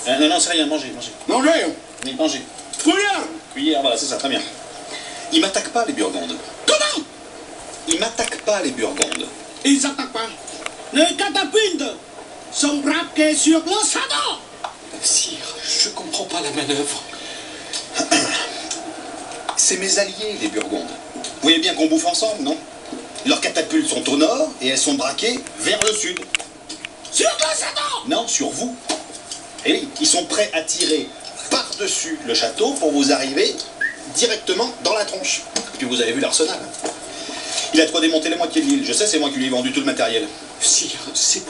Non, non, c'est rien, mangez. Mangez. Oui, mangez. Cuillère. Cuillère, voilà, c'est ça, très bien. Ils m'attaquent pas, les Burgondes. Comment? Ils m'attaquent pas, les Burgondes. Ils attaquent pas. Les catapultes sont braquées sur le château. Sire, je comprends pas la manœuvre. C'est mes alliés, les Burgondes. Vous voyez bien qu'on bouffe ensemble, non? Leurs catapultes sont au nord et elles sont braquées vers le sud. Sur le château. Non, sur vous. Et oui, ils sont prêts à tirer par-dessus le château pour vous arriver directement dans la tronche. Et puis vous avez vu l'arsenal. Il a trop démonté la moitié de l'île. Je sais, c'est moi qui lui ai vendu tout le matériel. Sire, c'est